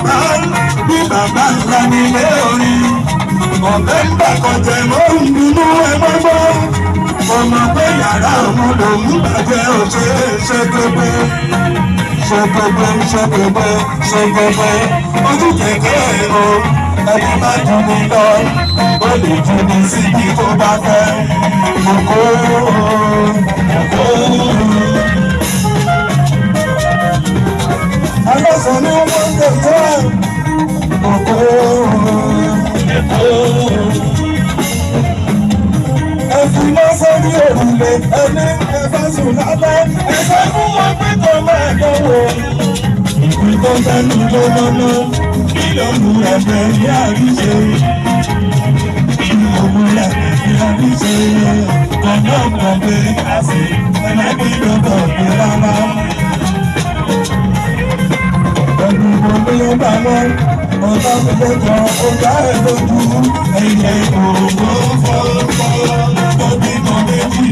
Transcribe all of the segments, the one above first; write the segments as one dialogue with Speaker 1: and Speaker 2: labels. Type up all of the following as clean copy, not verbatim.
Speaker 1: bàbá ńlá nílé orin. Ọ̀bẹ ń gbàkọ̀jẹ̀ mọ́ ń dunú ẹgbẹ́ gbọ́. Ọmọ pé yàrá òun lòún bàjẹ́ òṣè ṣẹ́gbẹ́gbẹ́. Ṣẹ́gbẹ́gbẹ́ ojú kẹ̀kẹ́ o. Ẹni bá dùn mí lọ, ó lè jù mí síbi tó bá fẹ́. Kòkó. Alọ́sàn ni wọ́n ń tẹ̀tọ́ kòkó. Ẹ̀sùn lọ sórí òrùlé, ẹni ẹ̀fẹ́ sùn lábẹ́. Ẹ̀sẹ̀ fún wọn pé kò máa dánwò. Ìpín tó tẹnu ló lọ́nà, kí ló mú ẹ̀fẹ̀ ní àríṣe? Kí ló mú ẹ̀fẹ̀ ní àríṣe? Kọ̀ọ̀nà kan pé àṣì, ẹlẹ́bí ló kọ̀ pé rárá. Ẹ̀dùn kò ní ó bá wọn, ọ̀tá mi ló jọ ọ̀gá ẹ̀ lójú. Ẹ̀yẹ òwò fọ́fọ́, tóbi kan méjì,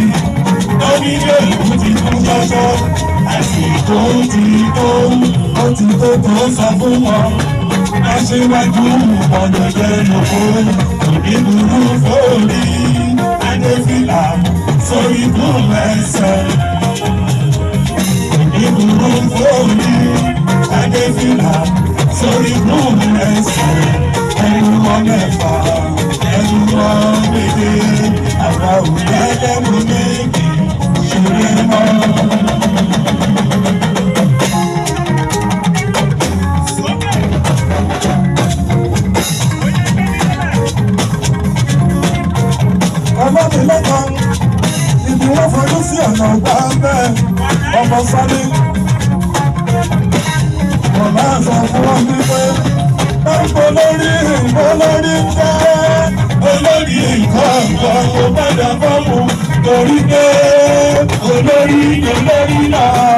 Speaker 1: lórí èlú ti kún ṣọ́ṣọ́. Àsìkò ti tó, ó ti tó tó sọ fún wọn. Aṣíwájú ọ̀dọ̀ jẹ́ lóko, ìdúró fòrí, Adéfìlà sórí kún ẹsẹ̀. Ìdúró fòrí, Adéfìlà sórí kún ẹsẹ̀. Ẹnu wọn mẹ́fà, ẹnu wọn méje, àwa ò lẹ́lẹ́mú méjì, ṣeré mọ́. Ọlọ́dúnlọ́kan ibi wọ́n fojú sí ọ̀nà ọ̀gbà bẹ́ẹ̀ ọmọ sáré. Ọ̀la sọ fún wọn wípé báńkò lórí ìbò lórí jẹ́ olórí nǹkan kò padà fọ́ọ̀mù torí pé olórí náà.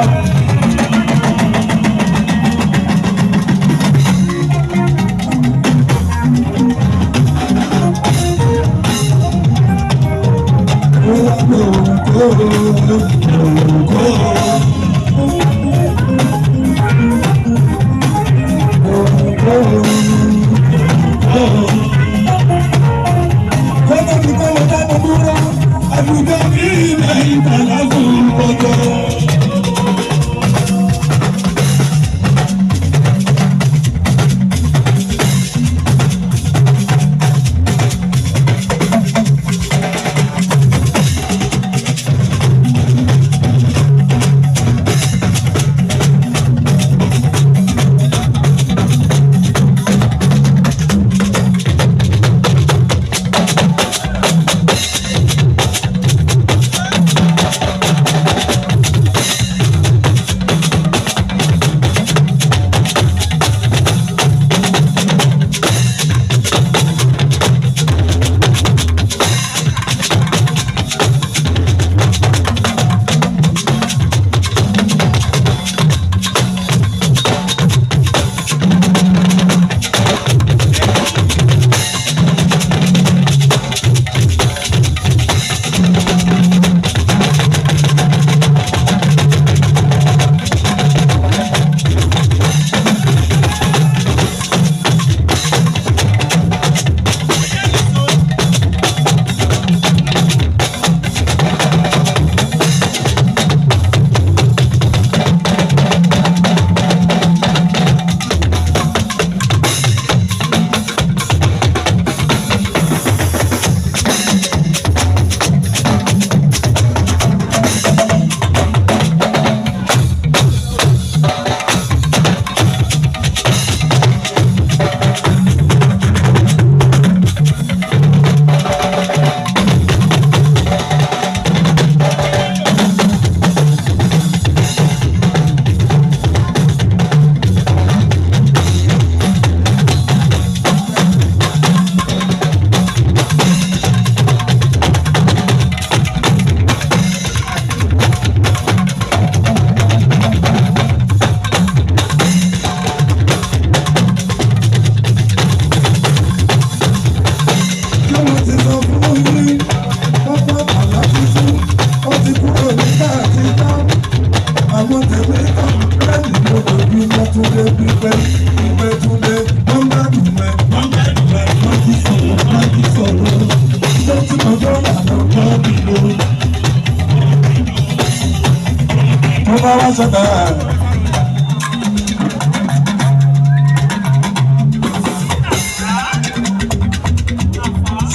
Speaker 1: international.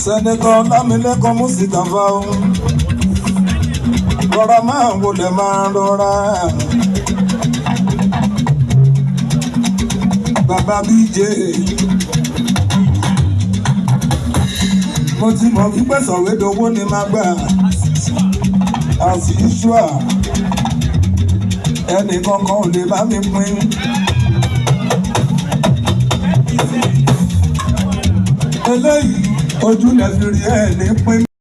Speaker 1: Sẹ́nẹ́tọ̀ Lámilẹ́kan Músìkàfà o, rọra máa wọlé máa rọra. Bàbá BJ, mo ti mọ̀ wípé sọ̀wédowó ni máa gbà. As usual, ẹnì kankan ò lè bá mi pín. Eléyìí ojú lẹ fi rí ẹ̀ ní pín.